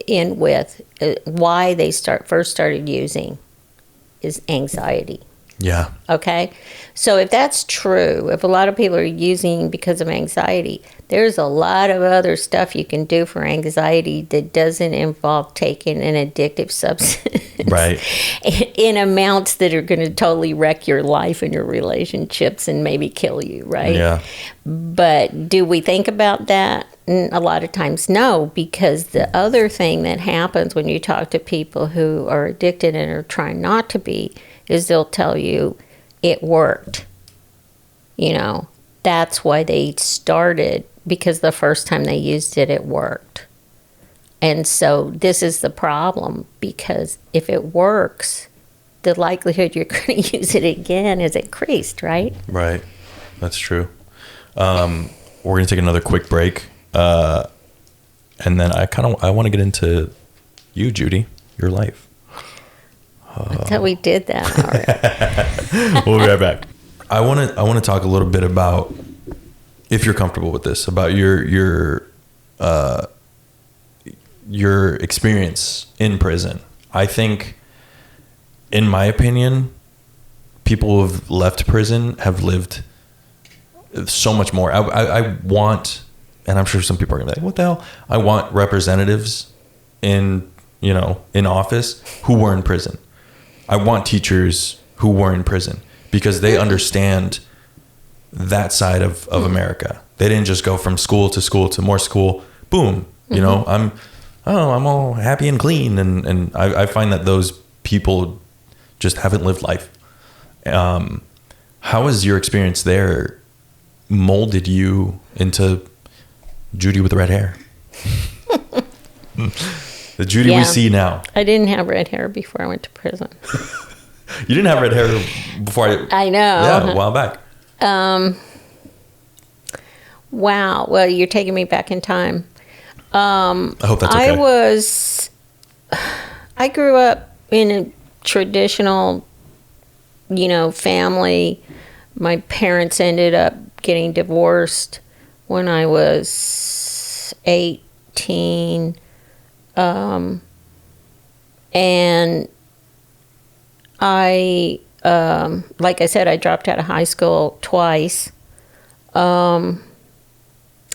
in with, why they first started using, is anxiety. Yeah. Okay? So if that's true, if a lot of people are using because of anxiety, there's a lot of other stuff you can do for anxiety that doesn't involve taking an addictive substance. Right. In amounts that are going to totally wreck your life and your relationships and maybe kill you, right? Yeah. But do we think about that? A lot of times, no, because the other thing that happens when you talk to people who are addicted and are trying not to be is they'll tell you it worked. You know, that's why they started, because the first time they used it, it worked. And so this is the problem, because if it works, the likelihood you're going to use it again is increased, right? Right. That's true. We're going to take another quick break. And then I want to get into you, Judy, your life. I thought we did that already. We'll be right back. I want to talk a little bit about, if you're comfortable with this, about your experience in prison. I think, in my opinion, people who have left prison have lived so much more. I want, and I'm sure some people are gonna be like, what the hell? I want representatives in office who were in prison. I want teachers who were in prison, because they understand that side of America. They didn't just go from school to more school. Boom. You know, I'm all happy and clean. And I find that those people just haven't lived life. How has your experience there molded you into Judy with the red hair? The Judy we see now. I didn't have red hair before I went to prison. You didn't have red hair before I know. Yeah, a while back. Wow. Well, you're taking me back in time. I hope that's okay. I grew up in a traditional, family. My parents ended up getting divorced when I was 18. And I, like I said, I dropped out of high school twice. I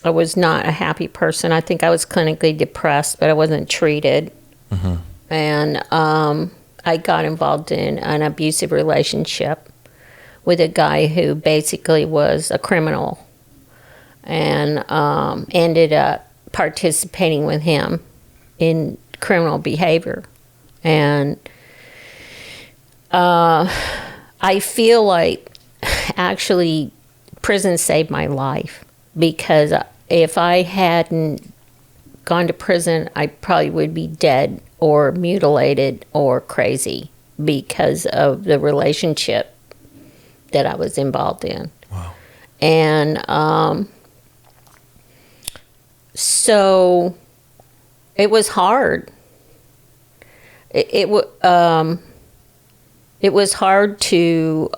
was not a happy person. I think I was clinically depressed, but I wasn't treated. Mm-hmm. And I got involved in an abusive relationship with a guy who basically was a criminal, and ended up participating with him in criminal behavior. And I feel like actually, prison saved my life, because if I hadn't gone to prison, I probably would be dead or mutilated or crazy because of the relationship that I was involved in. Wow. And so it was hard. It was hard to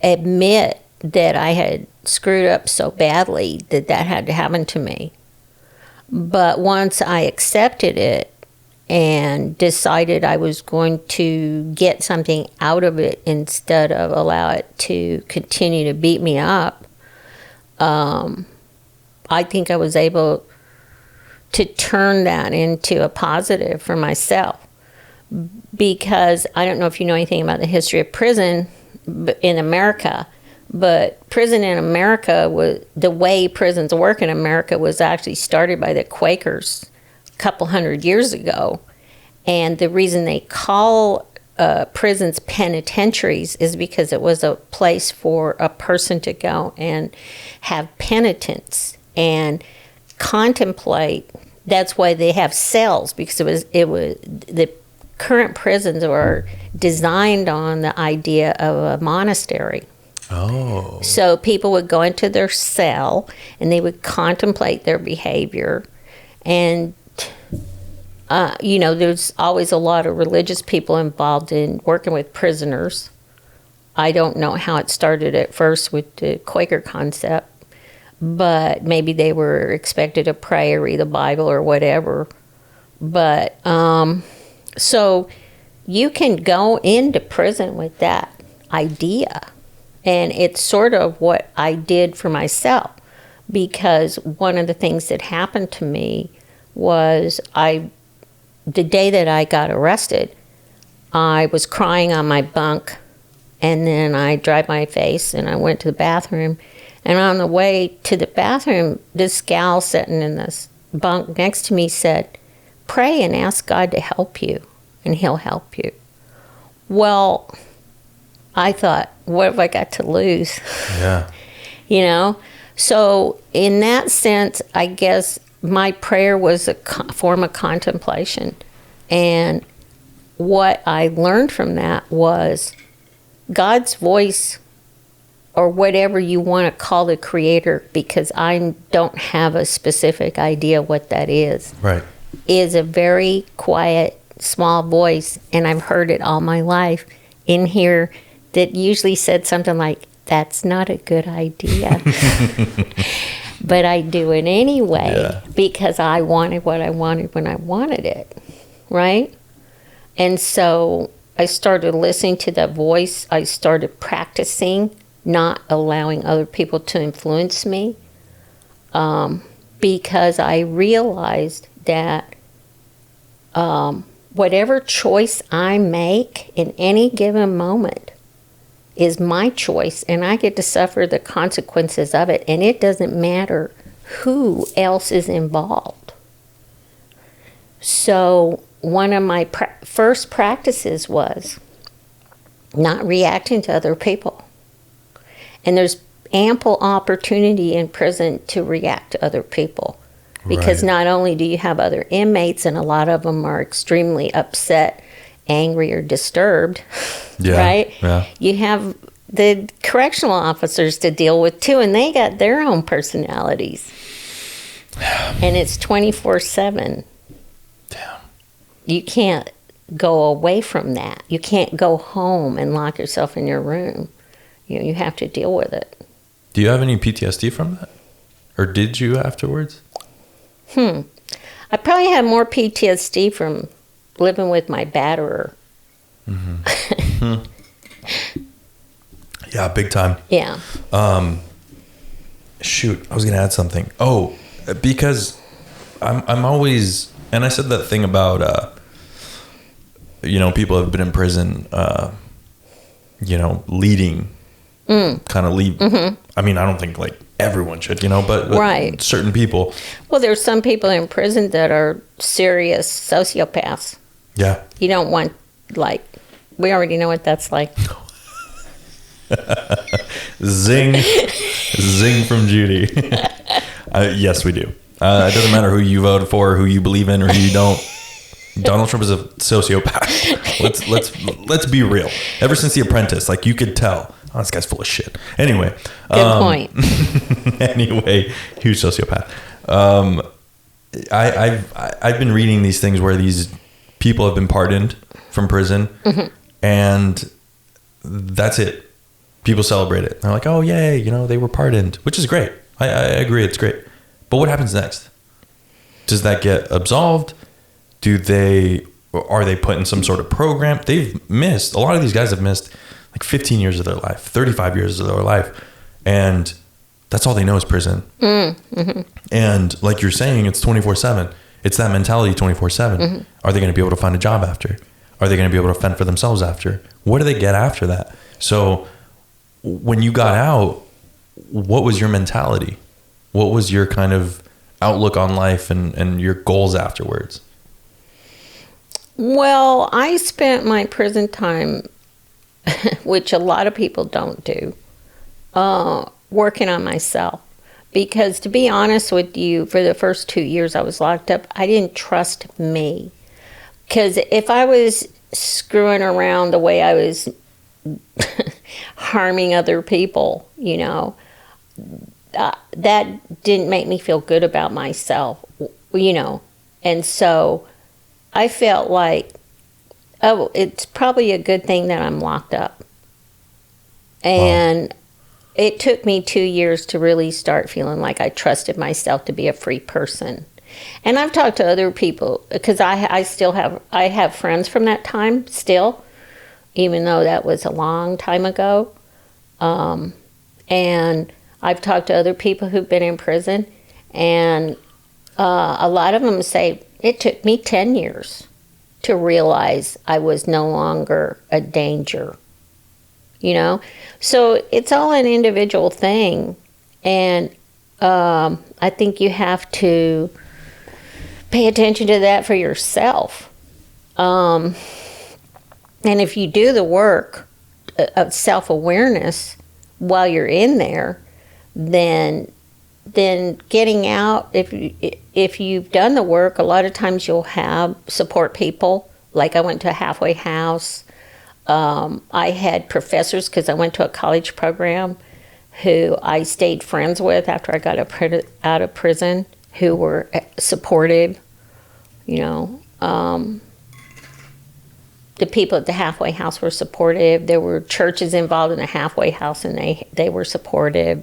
admit that I had screwed up so badly that had to happen to me. But once I accepted it and decided I was going to get something out of it instead of allow it to continue to beat me up, I think I was able to turn that into a positive for myself. Because I don't know if you know anything about the history of prison in America, but prison in America was, the way prisons work in America was actually started by the Quakers a couple hundred years ago. And the reason they call prisons penitentiaries is because it was a place for a person to go and have penitence and contemplate. That's why they have cells, because it was the current prisons were designed on the idea of a monastery. Oh. So people would go into their cell and they would contemplate their behavior. And, there's always a lot of religious people involved in working with prisoners. I don't know how it started at first with the Quaker concept, but maybe they were expected to pray or read the Bible or whatever. But, so you can go into prison with that idea. And it's sort of what I did for myself, because one of the things that happened to me was the day that I got arrested, I was crying on my bunk, and then I dried my face and I went to the bathroom. And on the way to the bathroom, this gal sitting in this bunk next to me said, "Pray and ask God to help you, and He'll help you." Well, I thought, what have I got to lose? Yeah. So in that sense, I guess my prayer was a form of contemplation. And what I learned from that was God's voice, or whatever you want to call the Creator, because I don't have a specific idea what that is. Right. Is a very quiet, small voice, and I've heard it all my life in here, that usually said something like, "That's not a good idea." But I do it anyway, because I wanted what I wanted when I wanted it, right? And so I started listening to that voice. I started practicing not allowing other people to influence me, because I realized that whatever choice I make in any given moment is my choice, and I get to suffer the consequences of it, and it doesn't matter who else is involved. So one of my first practices was not reacting to other people. And there's ample opportunity in prison to react to other people, because not only do you have other inmates, and a lot of them are extremely upset, angry, or disturbed, right? Yeah. You have the correctional officers to deal with too, and they got their own personalities. And it's 24/7. Damn. You can't go away from that. You can't go home and lock yourself in your room. You have to deal with it. Do you have any PTSD from that? Or did you afterwards? I probably have more PTSD from living with my batterer. Mm-hmm. Yeah, big time. Yeah. Shoot, I was gonna add something. Oh, because I'm always, and I said that thing about people have been in prison, leading, kind of lead. Mm-hmm. I mean, I don't think like everyone should, but right. Certain people. Well, there's some people in prison that are serious sociopaths. Yeah. You don't want, we already know what that's like. Zing. Zing from Judy. Yes, we do. It doesn't matter who you voted for, who you believe in, or who you don't. Donald Trump is a sociopath. Let's be real. Ever since The Apprentice, like, you could tell, oh, this guy's full of shit. Anyway. Good point. Anyway, huge sociopath. I've been reading these things where these people have been pardoned from prison, and that's it. People celebrate it. They're like, oh, yay, they were pardoned, which is great. I agree, it's great. But what happens next? Does that get absolved? Are they put in some sort of program? A lot of these guys have missed like 15 years of their life, 35 years of their life. And that's all they know is prison. And like you're saying, it's 24/7. It's that mentality 24/7. Are they going to be able to find a job after? Are they going to be able to fend for themselves after? What do they get after that? So when you got out, what was your mentality? What was your kind of outlook on life and your goals afterwards? Well, I spent my prison time, which a lot of people don't do, working on myself. Because to be honest with you, for the first 2 years I was locked up, I didn't trust me. Because if I was screwing around the way I was harming other people, that didn't make me feel good about myself, And so I felt like, oh, it's probably a good thing that I'm locked up. And it took me 2 years to really start feeling like I trusted myself to be a free person. And I've talked to other people, because I have friends from that time still, even though that was a long time ago. And I've talked to other people who've been in prison, and a lot of them say, it took me 10 years to realize I was no longer a danger, So it's all an individual thing. And I think you have to pay attention to that for yourself. And if you do the work of self-awareness while you're in there, then getting out, if you've done the work, a lot of times you'll have support people. Like I went to a halfway house. I had professors, because I went to a college program, who I stayed friends with after I got out of prison, who were supportive. The people at the halfway house were supportive. There were churches involved in the halfway house, and they were supportive.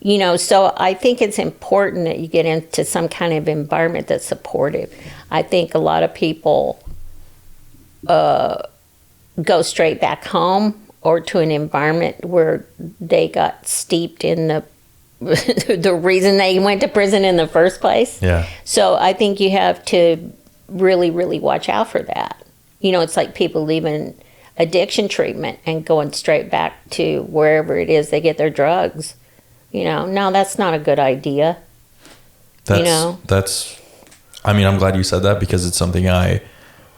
So I think it's important that you get into some kind of environment that's supportive. I think a lot of people go straight back home or to an environment where they got steeped in the reason they went to prison in the first place. Yeah. So I think you have to really, really watch out for that. It's like people leaving addiction treatment and going straight back to wherever it is they get their drugs. No, that's not a good idea. I'm glad you said that, because it's something I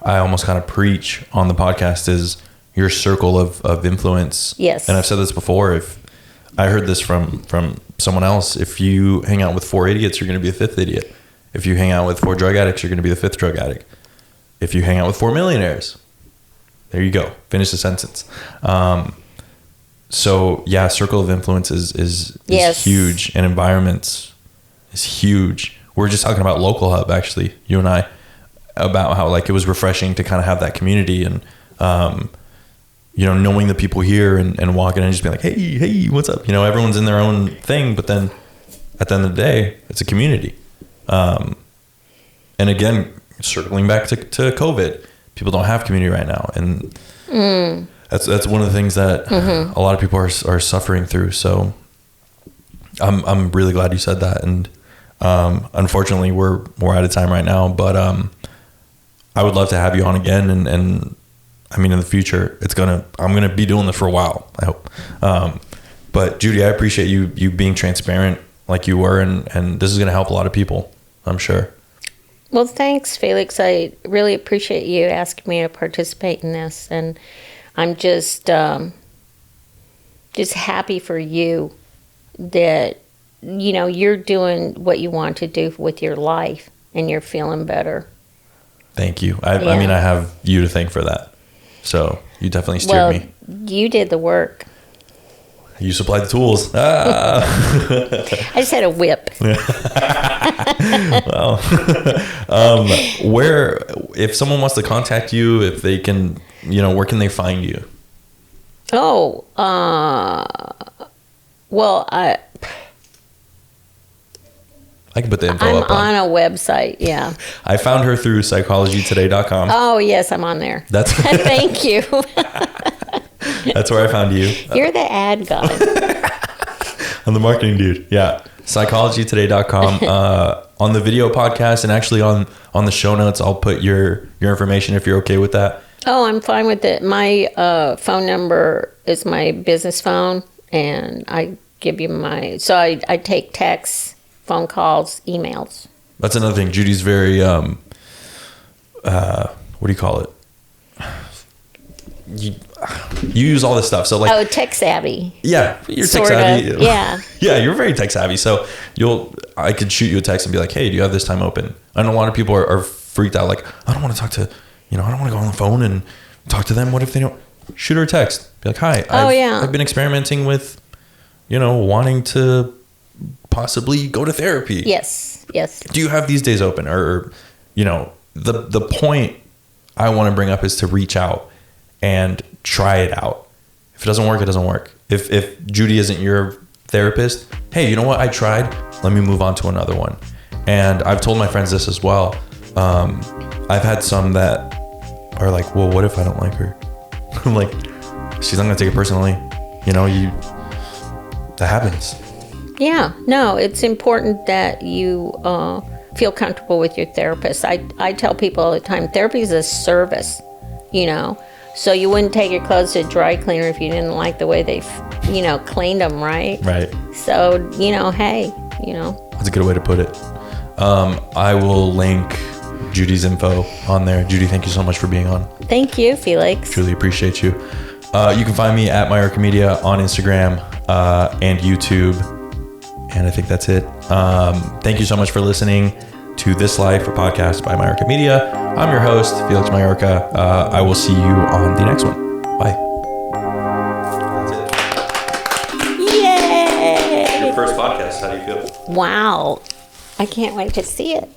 almost kind of preach on the podcast, is your circle of influence. Yes. And I've said this before. If I heard this from someone else, if you hang out with 4 idiots, you're going to be the 5th idiot. If you hang out with 4 drug addicts, you're going to be the 5th drug addict. If you hang out with 4 millionaires, there you go. Finish the sentence. So yeah, circle of influence is Yes. huge, and environments is huge. We're just talking about Local Hub, actually, you and I, about how like it was refreshing to kind of have that community, and knowing the people here and walking in and just being like, hey, what's up? Everyone's in their own thing, but then at the end of the day, it's a community. And again, circling back to COVID, people don't have community right now, and that's one of the things that a lot of people are suffering through. So I'm really glad you said that, and unfortunately we're out of time right now, but I would love to have you on again, and I mean, in the future, I'm gonna be doing this for a while, I hope. But Judy, I appreciate you being transparent like you were, and this is gonna help a lot of people, I'm sure. Well, thanks, Felix. I really appreciate you asking me to participate in this, and I'm just just happy for you that, you're doing what you want to do with your life and you're feeling better. Thank you. I mean, I have you to thank for that. So you definitely steered me. You did the work. You supplied the tools. I just had a whip. Well, if someone wants to contact you, if they can, where can they find you? Oh, well, I can put the info I'm up on a website. Yeah. I found her through psychologytoday.com. Oh, yes, I'm on there. That's Thank you. That's where I found you. You're the ad guy. I'm the marketing dude. Yeah. Psychologytoday.com. On the video podcast and actually on the show notes, I'll put your information if you're okay with that. Oh, I'm fine with it. My phone number is my business phone, and I give you so I take texts, phone calls, emails. That's another thing. Judy's very, what do you call it? You use all this stuff. So tech savvy. Yeah, you're tech savvy. Yeah. Yeah, you're very tech savvy. So I could shoot you a text and be like, hey, do you have this time open? I know a lot of people are freaked out. Like, I don't want to talk to, I don't want to go on the phone and talk to them. What if they don't? Shoot her a text. Be like, hi. I've been experimenting with, wanting to possibly go to therapy. Yes. Do you have these days open? Or the point I want to bring up is to reach out and try it out. If it doesn't work, it doesn't work. If Judy isn't your therapist, hey, you know what? I tried. Let me move on to another one. And I've told my friends this as well. I've had some that are like, well, what if I don't like her? I'm like, she's not going to take it personally. That happens. Yeah. No, it's important that you feel comfortable with your therapist. I tell people all the time, therapy is a service, So you wouldn't take your clothes to a dry cleaner if you didn't like the way they, cleaned them, right? Right. So, hey, That's a good way to put it. I will link Judy's info on there. Judy, thank you so much for being on. Thank you, Felix. Truly appreciate you. You can find me at Mayorca Media on Instagram and YouTube. And I think that's it. Thank you so much for listening to This Life, a podcast by Mayorca Media. I'm your host, Felix Mayorca. I will see you on the next one. Bye. That's it. Yay! Your first podcast. How do you feel? Wow. I can't wait to see it.